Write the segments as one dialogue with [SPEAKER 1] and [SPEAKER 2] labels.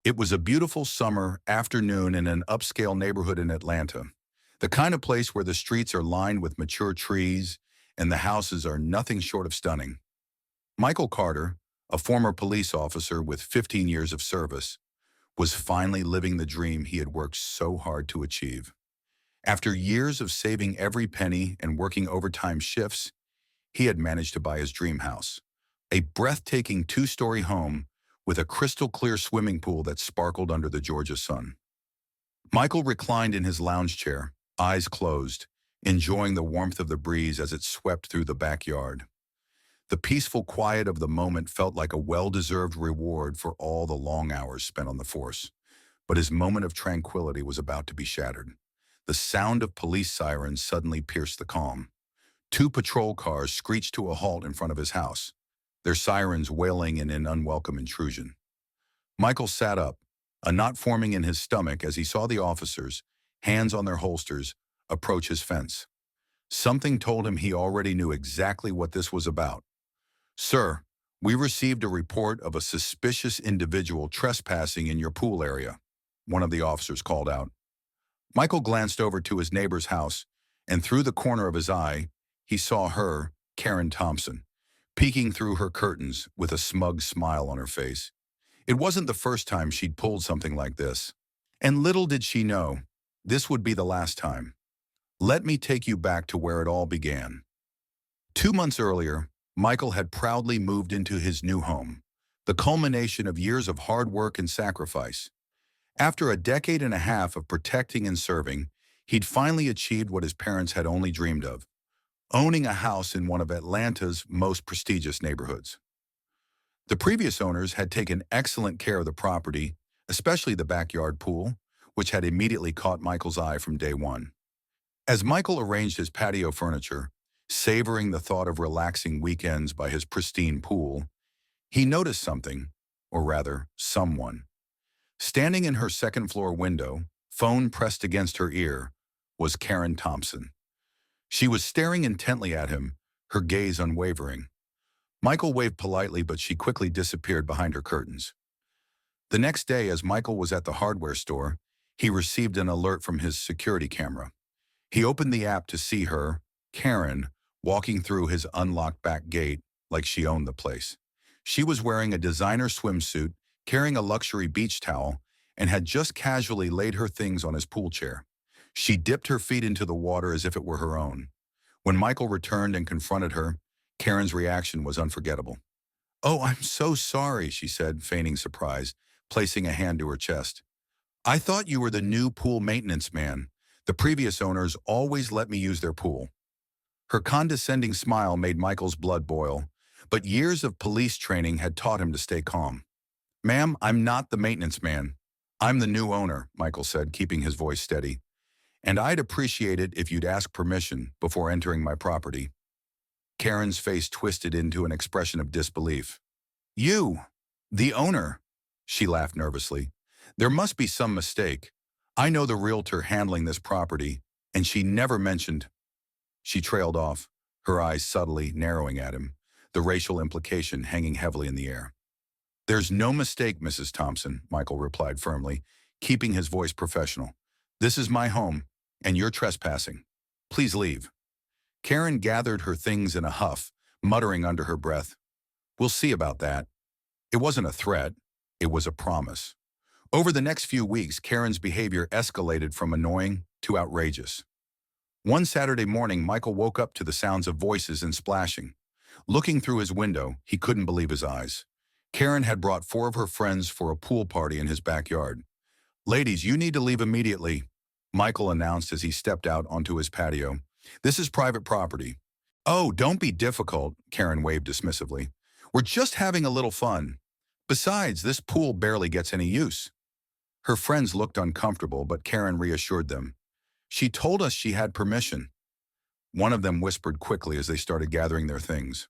[SPEAKER 1] It was a beautiful summer afternoon in an upscale neighborhood in Atlanta, the kind of place where the streets are lined with mature trees and the houses are nothing short of stunning. Michael Carter, a former police officer with 15 years of service, was finally living the dream he had worked so hard to achieve. After years of saving every penny and working overtime shifts, he had managed to buy his dream house, a breathtaking two-story home with a crystal-clear swimming pool that sparkled under the Georgia sun. Michael reclined in his lounge chair, eyes closed, enjoying the warmth of the breeze as it swept through the backyard. The peaceful quiet of the moment felt like a well-deserved reward for all the long hours spent on the force. But his moment of tranquility was about to be shattered. The sound of police sirens suddenly pierced the calm. Two patrol cars screeched to a halt in front of his house, their sirens wailing in an unwelcome intrusion. Michael sat up, a knot forming in his stomach as he saw the officers, hands on their holsters, approach his fence. Something told him he already knew exactly what this was about. "Sir, we received a report of a suspicious individual trespassing in your pool area," one of the officers called out. Michael glanced over to his neighbor's house, and through the corner of his eye, he saw her, Karen Thompson, peeking through her curtains with a smug smile on her face. It wasn't the first time she'd pulled something like this. And little did she know, this would be the last time. Let me take you back to where it all began. 2 months earlier, Michael had proudly moved into his new home, the culmination of years of hard work and sacrifice. After a decade and a half of protecting and serving, he'd finally achieved what his parents had only dreamed of: owning a house in one of Atlanta's most prestigious neighborhoods. The previous owners had taken excellent care of the property, especially the backyard pool, which had immediately caught Michael's eye from day one. As Michael arranged his patio furniture, savoring the thought of relaxing weekends by his pristine pool, he noticed something, or rather, someone. Standing in her second-floor window, phone pressed against her ear, was Karen Thompson. She was staring intently at him, her gaze unwavering. Michael waved politely, but she quickly disappeared behind her curtains. The next day, as Michael was at the hardware store, he received an alert from his security camera. He opened the app to see her, Karen, walking through his unlocked back gate like she owned the place. She was wearing a designer swimsuit, carrying a luxury beach towel, and had just casually laid her things on his pool chair. She dipped her feet into the water as if it were her own. When Michael returned and confronted her, Karen's reaction was unforgettable. "Oh, I'm so sorry," she said, feigning surprise, placing a hand to her chest. "I thought you were the new pool maintenance man. The previous owners always let me use their pool." Her condescending smile made Michael's blood boil, but years of police training had taught him to stay calm. "Ma'am, I'm not the maintenance man. I'm the new owner," Michael said, keeping his voice steady. "And I'd appreciate it if you'd ask permission before entering my property." Karen's face twisted into an expression of disbelief. "You, the owner?" She laughed nervously. "There must be some mistake. I know the realtor handling this property, and she never mentioned—" She trailed off, her eyes subtly narrowing at him, the racial implication hanging heavily in the air. "There's no mistake, Mrs. Thompson," Michael replied firmly, keeping his voice professional. "This is my home, and you're trespassing. Please leave." Karen gathered her things in a huff, muttering under her breath, "We'll see about that." It wasn't a threat, it was a promise. Over the next few weeks, Karen's behavior escalated from annoying to outrageous. One Saturday morning, Michael woke up to the sounds of voices and splashing. Looking through his window, he couldn't believe his eyes. Karen had brought 4 of her friends for a pool party in his backyard. "Ladies, you need to leave immediately," Michael announced as he stepped out onto his patio. "This is private property." "Oh, don't be difficult," Karen waved dismissively. "We're just having a little fun. Besides, this pool barely gets any use." Her friends looked uncomfortable, but Karen reassured them. "She told us she had permission." One of them whispered quickly as they started gathering their things.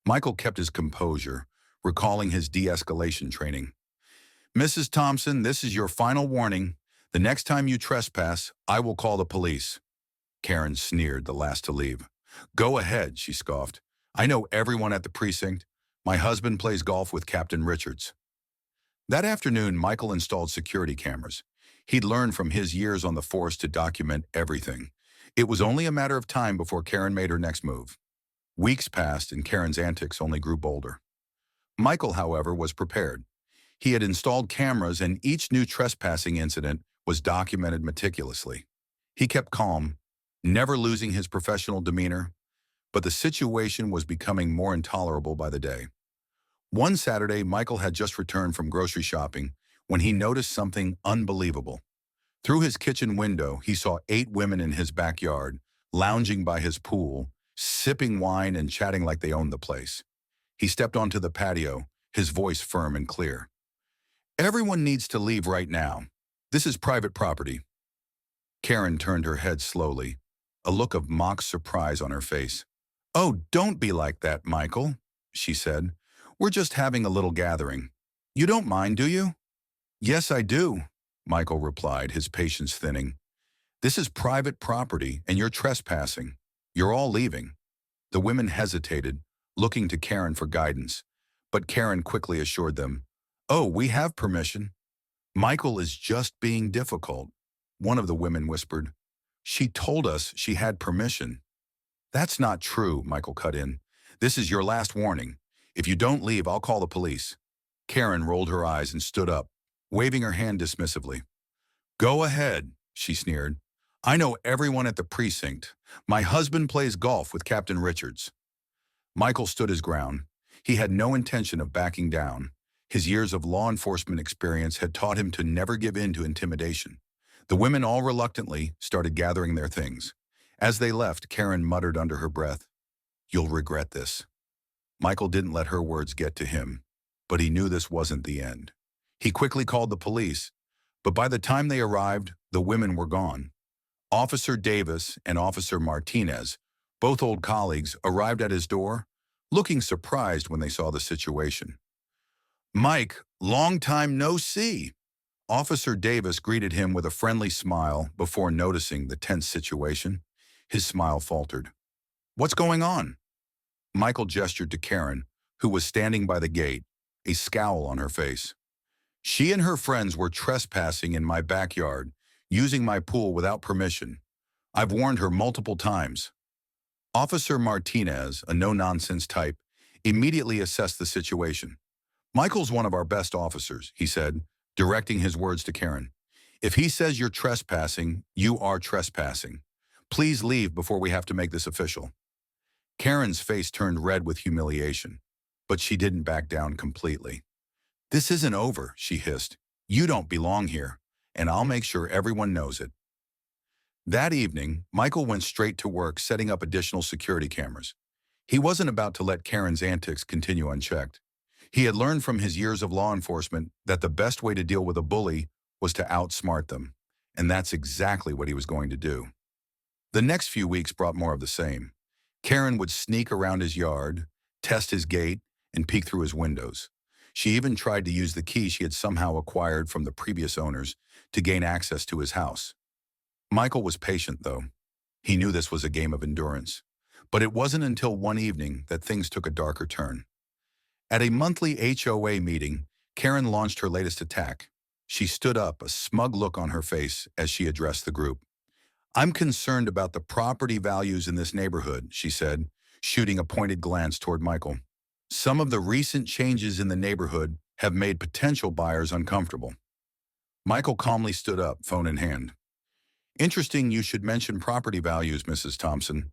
[SPEAKER 1] Michael kept his composure, recalling his de-escalation training. "Mrs. Thompson, this is your final warning. The next time you trespass, I will call the police." Karen sneered, the last to leave. "Go ahead," she scoffed. "I know everyone at the precinct. My husband plays golf with Captain Richards." That afternoon, Michael installed security cameras. He'd learned from his years on the force to document everything. It was only a matter of time before Karen made her next move. Weeks passed and Karen's antics only grew bolder. Michael, however, was prepared. He had installed cameras and each new trespassing incident was documented meticulously. He kept calm, never losing his professional demeanor, but the situation was becoming more intolerable by the day. One Saturday, Michael had just returned from grocery shopping when he noticed something unbelievable. Through his kitchen window, he saw 8 women in his backyard, lounging by his pool, sipping wine and chatting like they owned the place. He stepped onto the patio, his voice firm and clear. "Everyone needs to leave right now. This is private property." Karen turned her head slowly, a look of mock surprise on her face. "Oh, don't be like that, Michael," she said. "We're just having a little gathering. You don't mind, do you?" "Yes, I do," Michael replied, his patience thinning. "This is private property and you're trespassing. You're all leaving." The women hesitated, looking to Karen for guidance, but Karen quickly assured them, "Oh, we have permission." "Michael is just being difficult," one of the women whispered. "She told us she had permission." "That's not true," Michael cut in. "This is your last warning. If you don't leave, I'll call the police." Karen rolled her eyes and stood up, waving her hand dismissively. "Go ahead," she sneered. "I know everyone at the precinct. My husband plays golf with Captain Richards." Michael stood his ground. He had no intention of backing down. His years of law enforcement experience had taught him to never give in to intimidation. The women all reluctantly started gathering their things. As they left, Karen muttered under her breath, "You'll regret this." Michael didn't let her words get to him, but he knew this wasn't the end. He quickly called the police, but by the time they arrived, the women were gone. Officer Davis and Officer Martinez, both old colleagues, arrived at his door, looking surprised when they saw the situation. "Mike, long time no see." Officer Davis greeted him with a friendly smile before noticing the tense situation. His smile faltered. "What's going on?" Michael gestured to Karen, who was standing by the gate, a scowl on her face. "She and her friends were trespassing in my backyard, using my pool without permission. I've warned her multiple times." Officer Martinez, a no-nonsense type, immediately assessed the situation. "Michael's one of our best officers," he said, directing his words to Karen. "If he says you're trespassing, you are trespassing. Please leave before we have to make this official." Karen's face turned red with humiliation, but she didn't back down completely. "This isn't over," she hissed. "You don't belong here, and I'll make sure everyone knows it." That evening, Michael went straight to work setting up additional security cameras. He wasn't about to let Karen's antics continue unchecked. He had learned from his years of law enforcement that the best way to deal with a bully was to outsmart them, and that's exactly what he was going to do. The next few weeks brought more of the same. Karen would sneak around his yard, test his gate, and peek through his windows. She even tried to use the key she had somehow acquired from the previous owners to gain access to his house. Michael was patient, though. He knew this was a game of endurance. But it wasn't until one evening that things took a darker turn. At a monthly HOA meeting, Karen launched her latest attack. She stood up, a smug look on her face as she addressed the group. "I'm concerned about the property values in this neighborhood," she said, shooting a pointed glance toward Michael. "Some of the recent changes in the neighborhood have made potential buyers uncomfortable." Michael calmly stood up, phone in hand. "Interesting you should mention property values, Mrs. Thompson.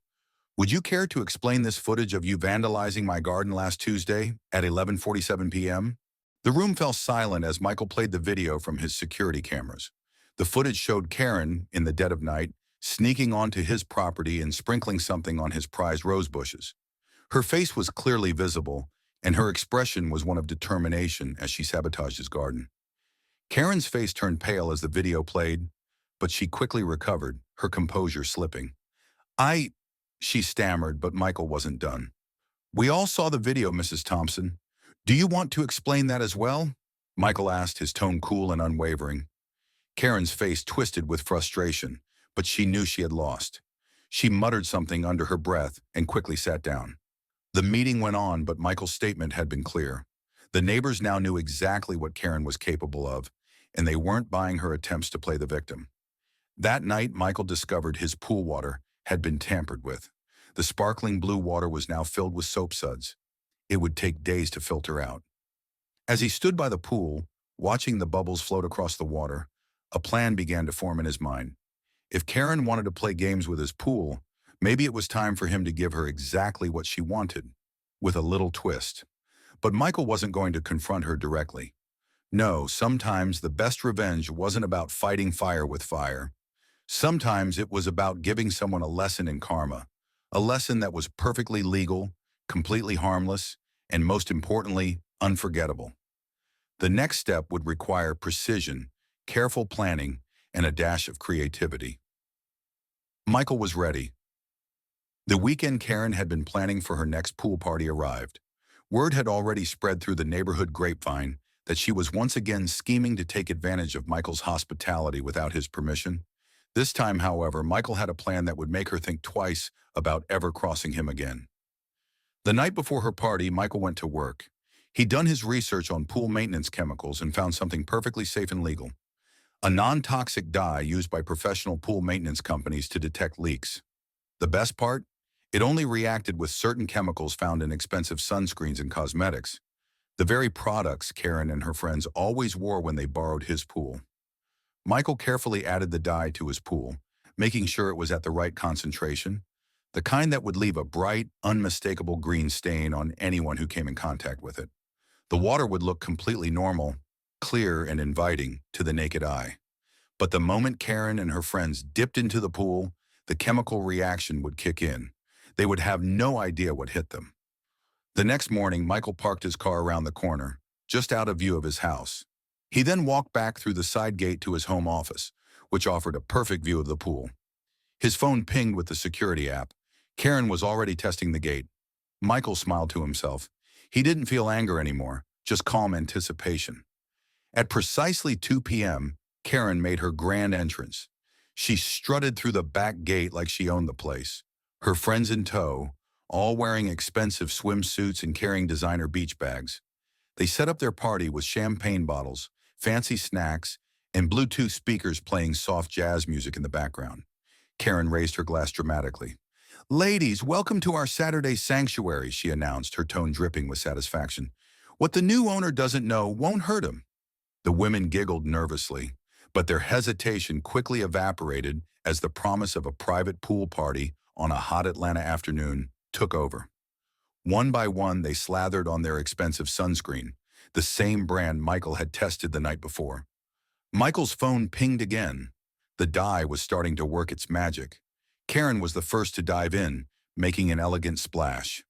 [SPEAKER 1] Would you care to explain this footage of you vandalizing my garden last Tuesday at 11:47 p.m.? The room fell silent as Michael played the video from his security cameras. The footage showed Karen, in the dead of night, sneaking onto his property and sprinkling something on his prized rose bushes. Her face was clearly visible, and her expression was one of determination as she sabotaged his garden. Karen's face turned pale as the video played, but she quickly recovered, her composure slipping. She stammered, but Michael wasn't done. "We all saw the video, Mrs. Thompson. Do you want to explain that as well?" Michael asked, his tone cool and unwavering. Karen's face twisted with frustration, but she knew she had lost. She muttered something under her breath and quickly sat down. The meeting went on, but Michael's statement had been clear. The neighbors now knew exactly what Karen was capable of, and they weren't buying her attempts to play the victim. That night, Michael discovered his pool water had been tampered with. The sparkling blue water was now filled with soap suds. It would take days to filter out. As he stood by the pool, watching the bubbles float across the water, a plan began to form in his mind. If Karen wanted to play games with his pool, maybe it was time for him to give her exactly what she wanted, with a little twist. But Michael wasn't going to confront her directly. No, sometimes the best revenge wasn't about fighting fire with fire. Sometimes it was about giving someone a lesson in karma, a lesson that was perfectly legal, completely harmless, and most importantly, unforgettable. The next step would require precision, careful planning, and a dash of creativity. Michael was ready. The weekend Karen had been planning for her next pool party arrived. Word had already spread through the neighborhood grapevine that she was once again scheming to take advantage of Michael's hospitality without his permission. This time, however, Michael had a plan that would make her think twice about ever crossing him again. The night before her party, Michael went to work. He'd done his research on pool maintenance chemicals and found something perfectly safe and legal: a non-toxic dye used by professional pool maintenance companies to detect leaks. The best part? It only reacted with certain chemicals found in expensive sunscreens and cosmetics, the very products Karen and her friends always wore when they borrowed his pool. Michael carefully added the dye to his pool, making sure it was at the right concentration, the kind that would leave a bright, unmistakable green stain on anyone who came in contact with it. The water would look completely normal, clear and inviting to the naked eye. But the moment Karen and her friends dipped into the pool, the chemical reaction would kick in. They would have no idea what hit them. The next morning, Michael parked his car around the corner, just out of view of his house. He then walked back through the side gate to his home office, which offered a perfect view of the pool. His phone pinged with the security app. Karen was already testing the gate. Michael smiled to himself. He didn't feel anger anymore, just calm anticipation. At precisely 2 p.m., Karen made her grand entrance. She strutted through the back gate like she owned the place, her friends in tow, all wearing expensive swimsuits and carrying designer beach bags. They set up their party with champagne bottles, fancy snacks, and Bluetooth speakers playing soft jazz music in the background. Karen raised her glass dramatically. "Ladies, welcome to our Saturday sanctuary," she announced, her tone dripping with satisfaction. "What the new owner doesn't know won't hurt him." The women giggled nervously, but their hesitation quickly evaporated as the promise of a private pool party on a hot Atlanta afternoon took over. One by one, they slathered on their expensive sunscreen, the same brand Michael had tested the night before. Michael's phone pinged again. The dye was starting to work its magic. Karen was the first to dive in, making an elegant splash.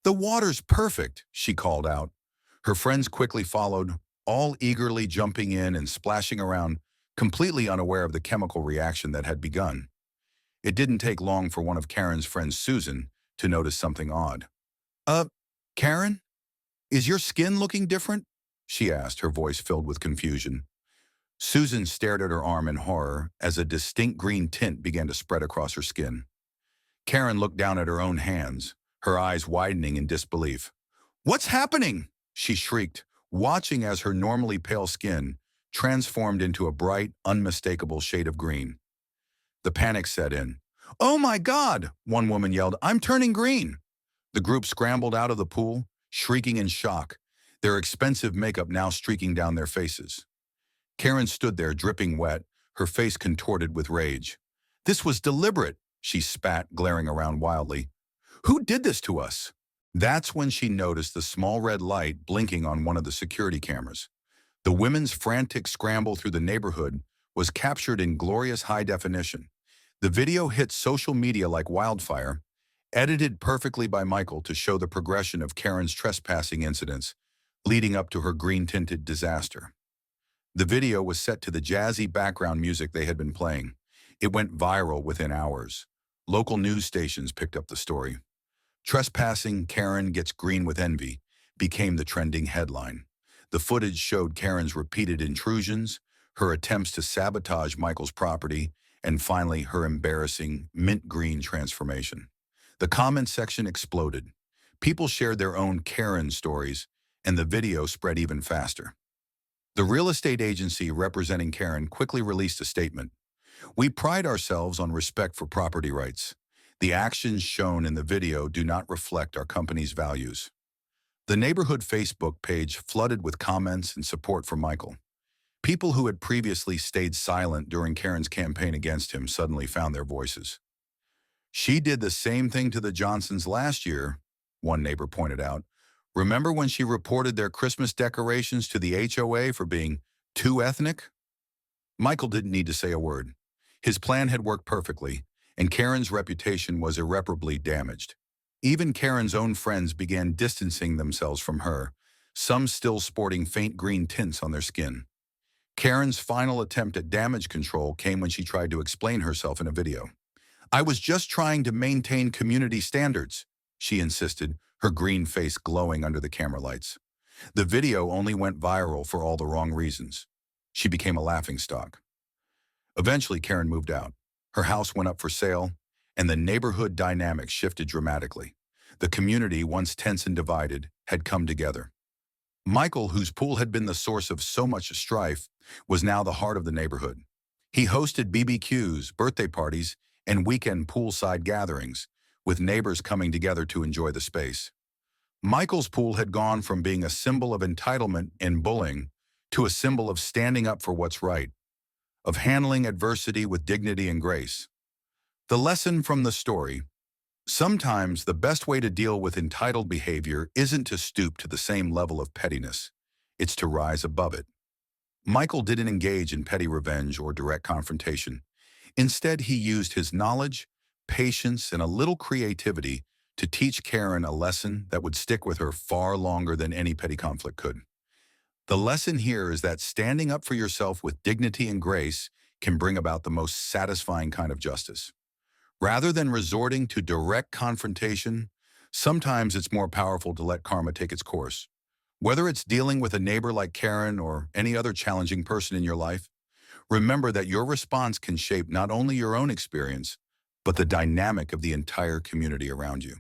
[SPEAKER 1] "The water's perfect," she called out. Her friends quickly followed, all eagerly jumping in and splashing around, completely unaware of the chemical reaction that had begun. It didn't take long for one of Karen's friends, Susan, to notice something odd. "Uh, Karen? Is your skin looking different?" she asked, her voice filled with confusion. Susan stared at her arm in horror as a distinct green tint began to spread across her skin. Karen looked down at her own hands, her eyes widening in disbelief. "What's happening?" she shrieked, watching as her normally pale skin transformed into a bright, unmistakable shade of green. The panic set in. "Oh my God!" one woman yelled. "I'm turning green!" The group scrambled out of the pool, shrieking in shock, their expensive makeup now streaking down their faces. Karen stood there, dripping wet, her face contorted with rage. "This was deliberate," she spat, glaring around wildly. "Who did this to us?" That's when she noticed the small red light blinking on one of the security cameras. The women's frantic scramble through the neighborhood was captured in glorious high definition. The video hit social media like wildfire, edited perfectly by Michael to show the progression of Karen's trespassing incidents, leading up to her green-tinted disaster. The video was set to the jazzy background music they had been playing. It went viral within hours. Local news stations picked up the story. "Trespassing, Karen gets green with envy" became the trending headline. The footage showed Karen's repeated intrusions, her attempts to sabotage Michael's property, and finally her embarrassing mint green transformation. The comment section exploded. People shared their own Karen stories, and the video spread even faster. The real estate agency representing Karen quickly released a statement. "We pride ourselves on respect for property rights. The actions shown in the video do not reflect our company's values." The neighborhood Facebook page flooded with comments and support for Michael. People who had previously stayed silent during Karen's campaign against him suddenly found their voices. "She did the same thing to the Johnsons last year," one neighbor pointed out. "Remember when she reported their Christmas decorations to the HOA for being too ethnic?" Michael didn't need to say a word. His plan had worked perfectly, and Karen's reputation was irreparably damaged. Even Karen's own friends began distancing themselves from her, some still sporting faint green tints on their skin. Karen's final attempt at damage control came when she tried to explain herself in a video. "I was just trying to maintain community standards," she insisted, her green face glowing under the camera lights. The video only went viral for all the wrong reasons. She became a laughingstock. Eventually, Karen moved out. Her house went up for sale, and the neighborhood dynamic shifted dramatically. The community, once tense and divided, had come together. Michael, whose pool had been the source of so much strife, was now the heart of the neighborhood. He hosted BBQs, birthday parties, and weekend poolside gatherings, with neighbors coming together to enjoy the space. Michael's pool had gone from being a symbol of entitlement and bullying to a symbol of standing up for what's right, of handling adversity with dignity and grace. The lesson from the story: sometimes the best way to deal with entitled behavior isn't to stoop to the same level of pettiness. It's to rise above it. Michael didn't engage in petty revenge or direct confrontation. Instead, he used his knowledge, patience, and a little creativity to teach Karen a lesson that would stick with her far longer than any petty conflict could. The lesson here is that standing up for yourself with dignity and grace can bring about the most satisfying kind of justice. Rather than resorting to direct confrontation, sometimes it's more powerful to let karma take its course. Whether it's dealing with a neighbor like Karen or any other challenging person in your life, remember that your response can shape not only your own experience, but the dynamic of the entire community around you.